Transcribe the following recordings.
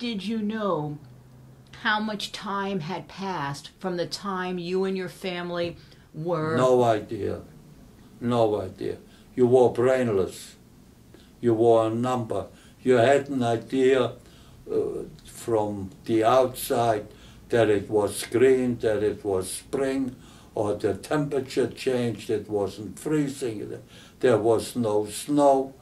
did you know how much time had passed from the time you and your family were... No idea. No idea. You were brainless. You were a number. You had an idea from the outside that it was green, that it was spring, or the temperature changed, it wasn't freezing, there was no snow.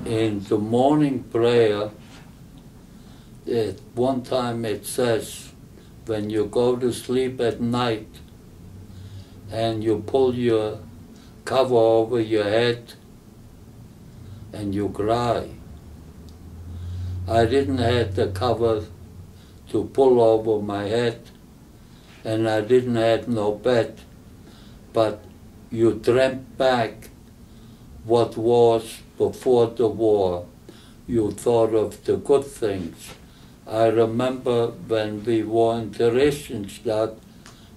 In the morning prayer, at one time it says, when you go to sleep at night and you pull your cover over your head and you cry. I didn't have the cover to pull over my head and I didn't have no bed, but you dreamt back what was before the war. You thought of the good things. I remember when we were in Theresienstadt,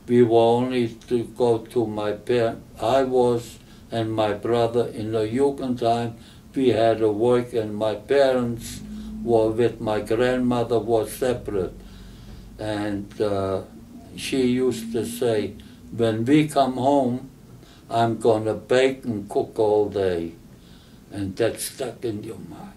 we were only to go to my parents. I was and my brother in the Jugendheim. We had to work and my parents were with my grandmother was separate. And she used to say, when we come home, I'm gonna bake and cook all day. And that stuck in your mind.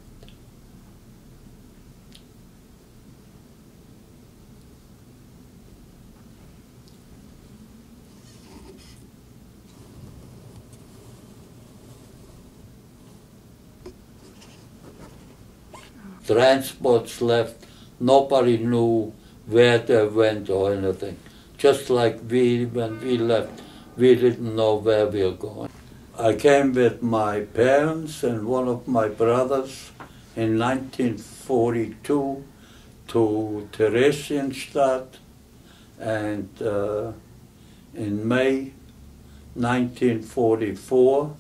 Transports left, nobody knew where they went or anything. Just like when we left, we didn't know where we were going. I came with my parents and one of my brothers in 1942 to Theresienstadt, and in May 1944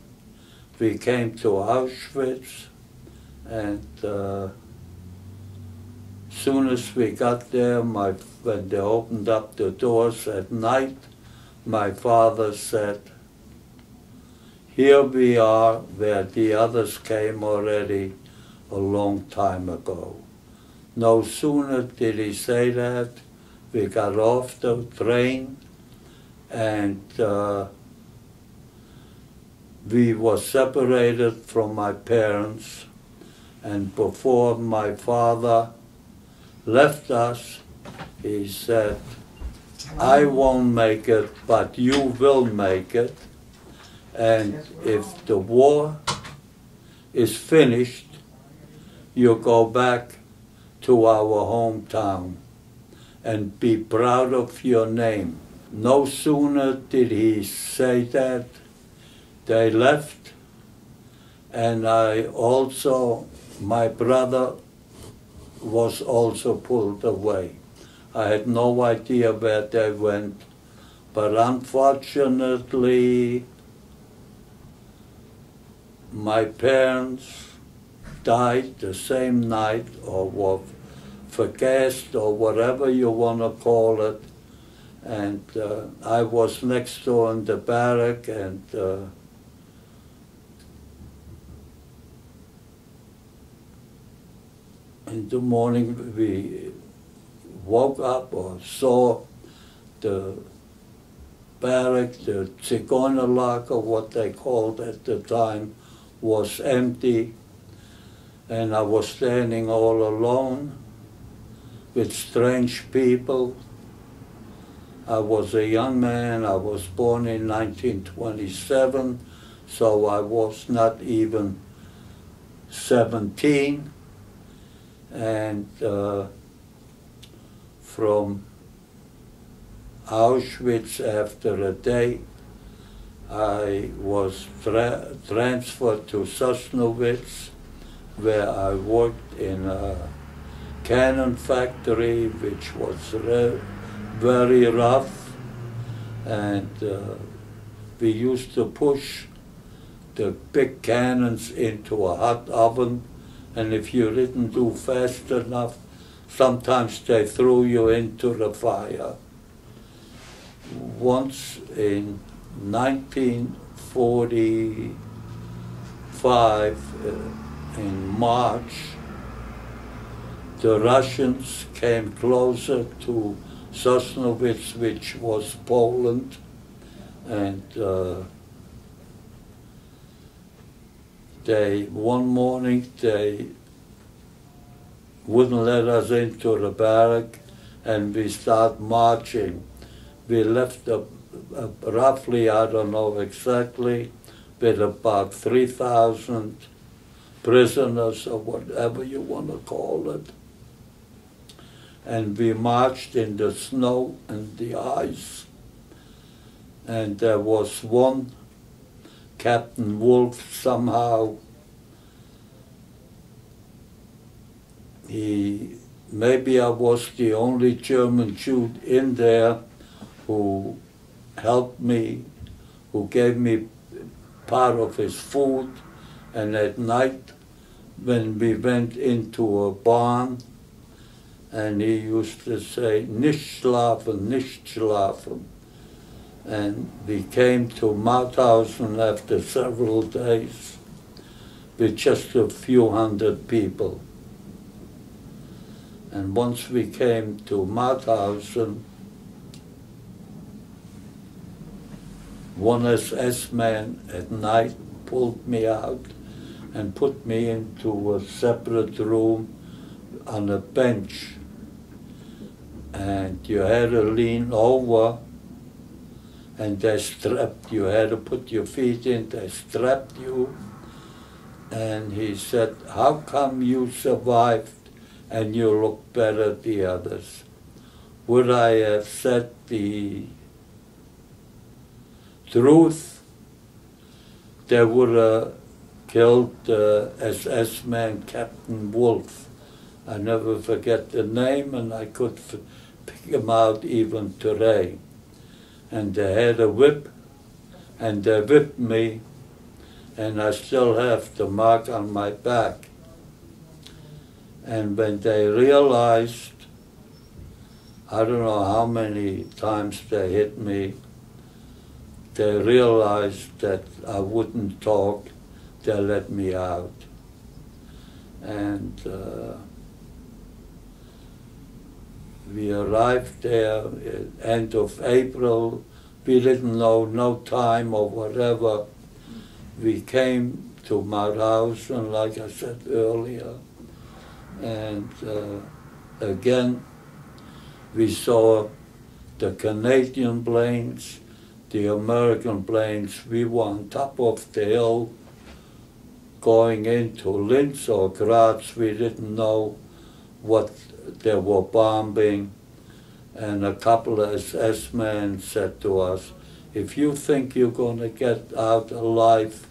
we came to Auschwitz, and soon as we got there, when they opened up the doors at night, my father said, here we are where the others came already a long time ago. No sooner did he say that, we got off the train and we were separated from my parents, and before my father left us, he said, I won't make it, but you will make it. And if the war is finished, you go back to our hometown and be proud of your name. No sooner did he say that, they left, and my brother was also pulled away. I had no idea where they went, but unfortunately, my parents died the same night, or were vergassed, or whatever you want to call it. And I was next door in the barrack, and in the morning we woke up or saw the barrack, the Zigeunerlager, what they called at the time, was empty, and I was standing all alone with strange people. I was a young man. I was born in 1927, so I was not even 17, and from Auschwitz, after a day, I was transferred to Sosnowitz, where I worked in a cannon factory, which was very rough, and we used to push the big cannons into a hot oven, and if you didn't do fast enough, sometimes they threw you into the fire. Once in 1945, in March, the Russians came closer to Sosnowiec, which was Poland, and one morning they wouldn't let us into the barrack, and we start marching. We left roughly, I don't know exactly, with about 3,000 prisoners or whatever you want to call it. And we marched in the snow and the ice. And there was one, Captain Wolf, somehow, maybe I was the only German Jew in there who helped me, who gave me part of his food. And at night, when we went into a barn, and he used to say, "Nicht schlafen, nicht schlafen." And we came to Mauthausen after several days with just a few hundred people. And once we came to Mauthausen, one SS man at night pulled me out and put me into a separate room on a bench. And you had to lean over, and they strapped, you had to put your feet in, they strapped you. And he said, "How come you survived and you look better than the others? Would I have said the truth, they would have killed the SS man, Captain Wolf." I never forget the name, and I could pick him out even today. And they had a whip, and they whipped me, and I still have the mark on my back. And when they realized, I don't know how many times they hit me, they realized that I wouldn't talk, they let me out. And we arrived there at end of April. We didn't know no time or whatever. We came to Mauthausen, like I said earlier, and again we saw the Canadian planes, the American planes. We were on top of the hill going into Linz or Graz. We didn't know what they were bombing, and a couple of SS men said to us, "If you think you're going to get out alive,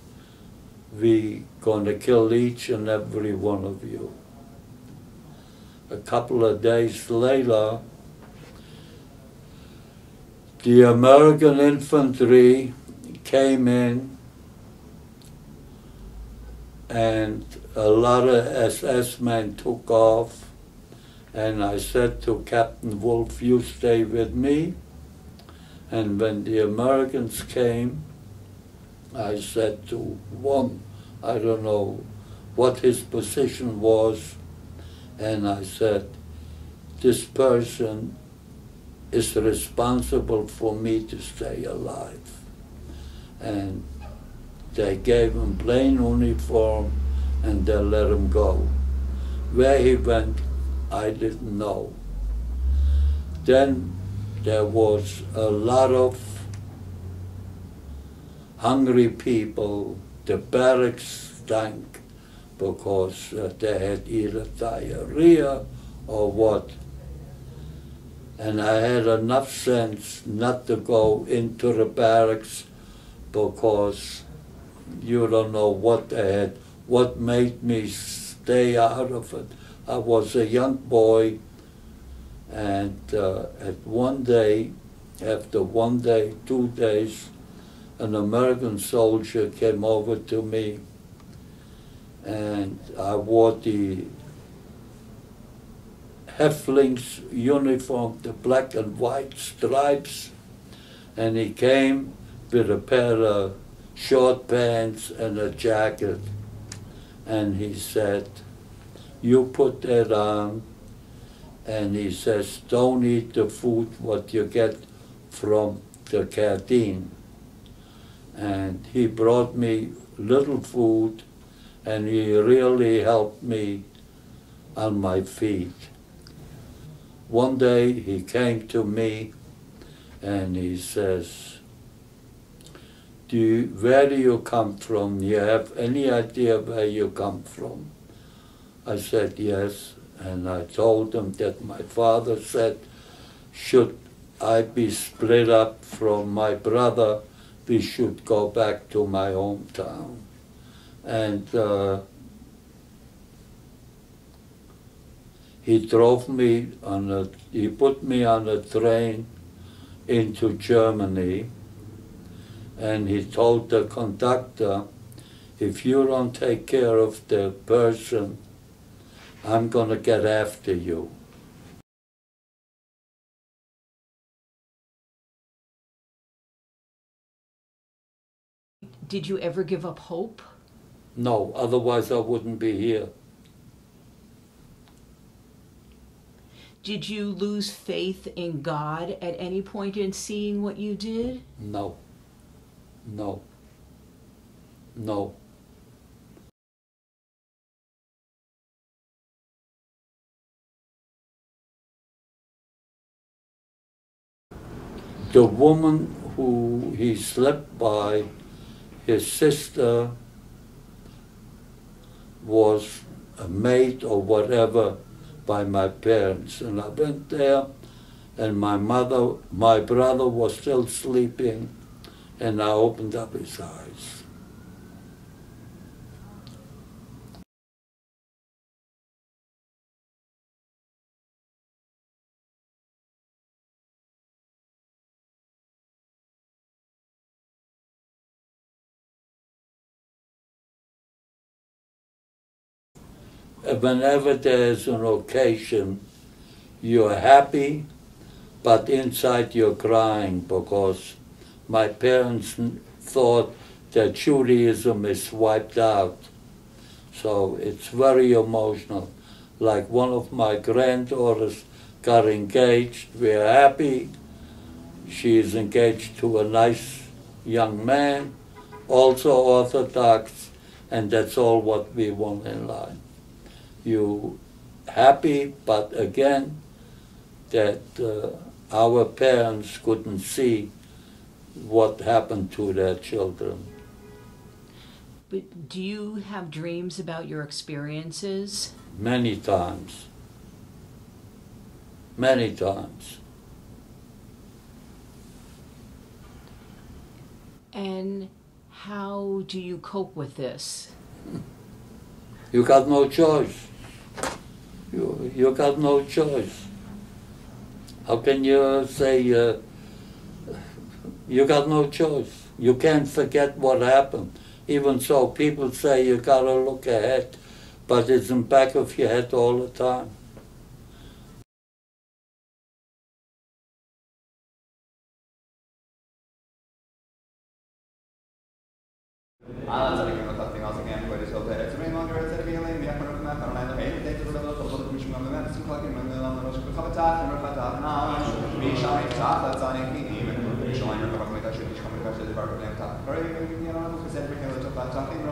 we're going to kill each and every one of you." A couple of days later, the American infantry came in, and a lot of SS men took off. And I said to Captain Wolf, "You stay with me." And when the Americans came, I said to one, I don't know what his position was, and I said, "This person is responsible for me to stay alive." And they gave him plain uniform, and they let him go. Where he went, I didn't know. Then there was a lot of hungry people. The barracks stank because they had either diarrhea or what. And I had enough sense not to go into the barracks because you don't know what they had, what made me stay out of it. I was a young boy, and at one day after 1 day, 2 days, an American soldier came over to me, and I wore the Häftling's uniform, the black and white stripes, and he came with a pair of short pants and a jacket, and he said, "You put that on," and he says, "Don't eat the food what you get from the canteen." And he brought me little food, and he really helped me on my feet. One day he came to me and he says, where do you come from? Do you have any idea where you come from? I said, yes. And I told him that my father said, should I be split up from my brother, we should go back to my hometown. And he put me on a train into Germany, and he told the conductor, if you don't take care of the person, I'm gonna get after you. Did you ever give up hope? No, otherwise I wouldn't be here. Did you lose faith in God at any point in seeing what you did? No. No. No. The woman who he slept by, his sister, was a maid or whatever by my parents. And I went there, and my brother was still sleeping, and I opened up his eyes. Whenever there's an occasion, you're happy, but inside you're crying, because my parents thought that Judaism is wiped out. So it's very emotional. Like one of my granddaughters got engaged, we're happy. She is engaged to a nice young man, also Orthodox, and that's all what we want in life. You happy, but again, that our parents couldn't see what happened to their children. But do you have dreams about your experiences? Many times. Many times. And how do you cope with this? You got no choice. You got no choice. How can you say you got no choice? You can't forget what happened. Even so, people say you gotta look ahead, but it's in the back of your head all the time. Sorry, you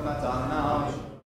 know,